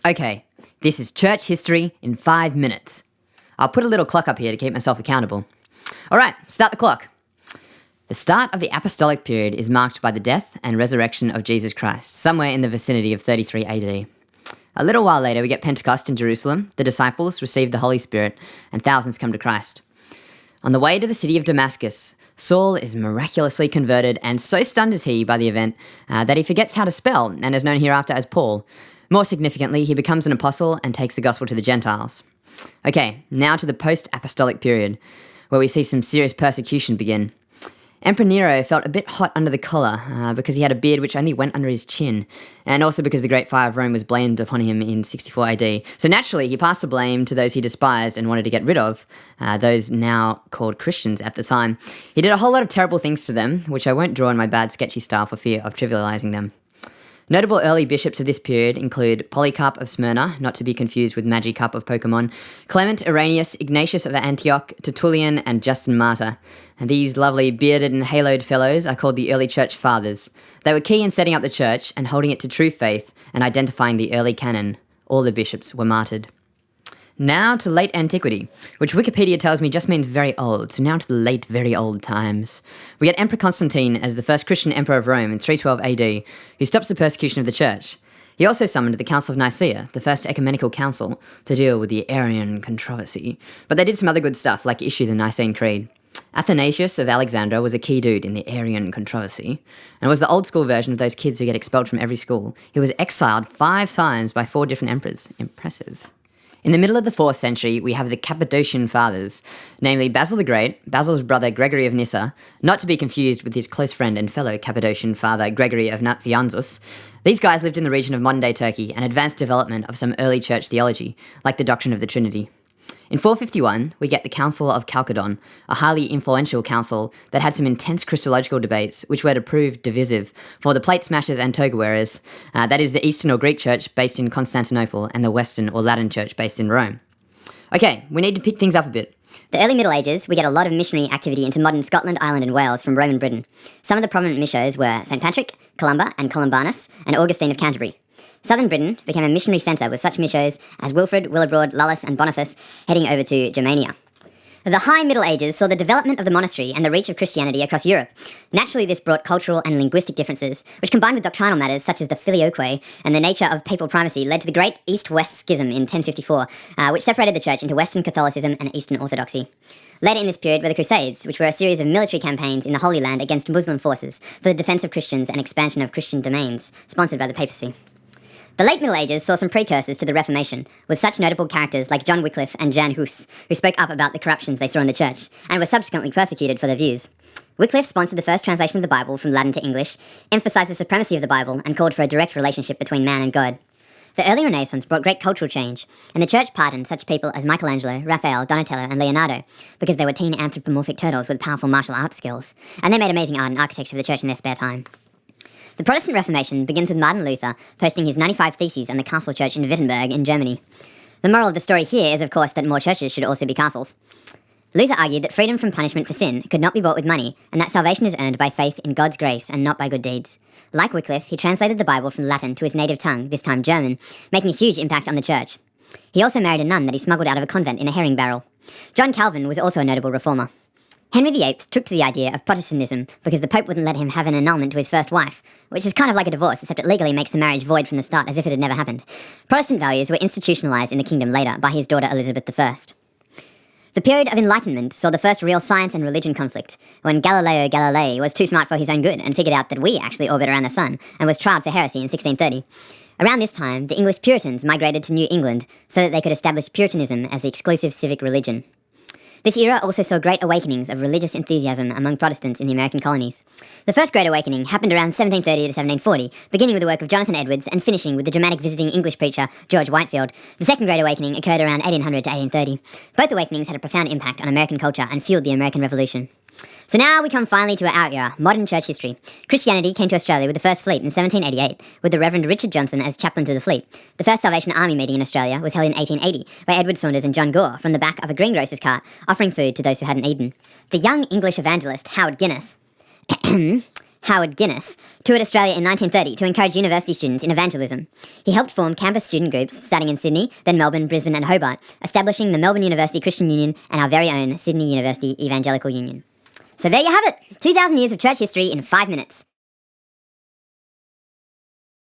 Okay, this is church history in 5 minutes. I'll put a little clock up here to keep myself accountable. Alright, start the clock. The start of the apostolic period is marked by the death and resurrection of Jesus Christ, somewhere in the vicinity of 33 AD. A little while later, we get Pentecost in Jerusalem, the disciples receive the Holy Spirit, and thousands come to Christ. On the way to the city of Damascus, Saul is miraculously converted, and so stunned is he by the event that he forgets how to spell and is known hereafter as Paul. More significantly, he becomes an apostle and takes the gospel to the Gentiles. Okay, now to the post-apostolic period, where we see some serious persecution begin. Emperor Nero felt a bit hot under the collar because he had a beard which only went under his chin, and also because the Great Fire of Rome was blamed upon him in 64 AD. So naturally, he passed the blame to those he despised and wanted to get rid of, those now called Christians at the time. He did a whole lot of terrible things to them, which I won't draw in my bad sketchy style for fear of trivializing them. Notable early bishops of this period include Polycarp of Smyrna, not to be confused with Magikarp of Pokemon, Clement, Irenaeus, Ignatius of Antioch, Tertullian, and Justin Martyr. And these lovely bearded and haloed fellows are called the early church fathers. They were key in setting up the church and holding it to true faith and identifying the early canon. All the bishops were martyred. Now to late antiquity, which Wikipedia tells me just means very old, so now to the late very old times. We get Emperor Constantine as the first Christian emperor of Rome in 312 AD, who stops the persecution of the church. He also summoned the Council of Nicaea, the first ecumenical council, to deal with the Arian controversy. But they did some other good stuff, like issue the Nicene Creed. Athanasius of Alexandria was a key dude in the Arian controversy, and was the old school version of those kids who get expelled from every school. He was exiled 5 times by 4 different emperors. Impressive. In the middle of the 4th century, we have the Cappadocian Fathers, namely Basil the Great, Basil's brother Gregory of Nyssa, not to be confused with his close friend and fellow Cappadocian father Gregory of Nazianzus. These guys lived in the region of modern-day Turkey and advanced development of some early church theology, like the doctrine of the Trinity. In 451, we get the Council of Chalcedon, a highly influential council that had some intense Christological debates, which were to prove divisive for the plate smashers and toga wearers, that is the Eastern or Greek church based in Constantinople and the Western or Latin church based in Rome. Okay, we need to pick things up a bit. The early Middle Ages, we get a lot of missionary activity into modern Scotland, Ireland and Wales from Roman Britain. Some of the prominent missions were St. Patrick, Columba and Columbanus, and Augustine of Canterbury. Southern Britain became a missionary centre with such missions as Wilfrid, Willibrord, Lullus and Boniface heading over to Germania. The High Middle Ages saw the development of the monastery and the reach of Christianity across Europe. Naturally, this brought cultural and linguistic differences, which combined with doctrinal matters such as the filioque and the nature of papal primacy led to the Great East-West Schism in 1054, which separated the church into Western Catholicism and Eastern Orthodoxy. Later in this period were the Crusades, which were a series of military campaigns in the Holy Land against Muslim forces for the defence of Christians and expansion of Christian domains, sponsored by the papacy. The late Middle Ages saw some precursors to the Reformation, with such notable characters like John Wycliffe and Jan Hus, who spoke up about the corruptions they saw in the church, and were subsequently persecuted for their views. Wycliffe sponsored the first translation of the Bible from Latin to English, emphasised the supremacy of the Bible, and called for a direct relationship between man and God. The early Renaissance brought great cultural change, and the church pardoned such people as Michelangelo, Raphael, Donatello, and Leonardo, because they were teen anthropomorphic turtles with powerful martial arts skills, and they made amazing art and architecture for the church in their spare time. The Protestant Reformation begins with Martin Luther posting his 95 Theses on the castle church in Wittenberg in Germany. The moral of the story here is, of course, that more churches should also be castles. Luther argued that freedom from punishment for sin could not be bought with money, and that salvation is earned by faith in God's grace and not by good deeds. Like Wycliffe, he translated the Bible from Latin to his native tongue, this time German, making a huge impact on the church. He also married a nun that he smuggled out of a convent in a herring barrel. John Calvin was also a notable reformer. Henry VIII took to the idea of Protestantism because the Pope wouldn't let him have an annulment to his first wife, which is kind of like a divorce, except it legally makes the marriage void from the start as if it had never happened. Protestant values were institutionalised in the kingdom later by his daughter Elizabeth I. The period of enlightenment saw the first real science and religion conflict, when Galileo Galilei was too smart for his own good and figured out that we actually orbit around the sun, and was tried for heresy in 1630. Around this time, the English Puritans migrated to New England so that they could establish Puritanism as the exclusive civic religion. This era also saw great awakenings of religious enthusiasm among Protestants in the American colonies. The first Great Awakening happened around 1730 to 1740, beginning with the work of Jonathan Edwards and finishing with the dramatic visiting English preacher George Whitefield. The Second Great Awakening occurred around 1800 to 1830. Both awakenings had a profound impact on American culture and fueled the American Revolution. So now we come finally to our era, modern church history. Christianity came to Australia with the first fleet in 1788, with the Reverend Richard Johnson as chaplain to the fleet. The first Salvation Army meeting in Australia was held in 1880 by Edward Saunders and John Gore from the back of a greengrocer's cart, offering food to those who hadn't eaten. The young English evangelist Howard Guinness Howard Guinness, toured Australia in 1930 to encourage university students in evangelism. He helped form campus student groups starting in Sydney, then Melbourne, Brisbane and Hobart, establishing the Melbourne University Christian Union and our very own Sydney University Evangelical Union. So there you have it, 2,000 years of church history in 5 minutes.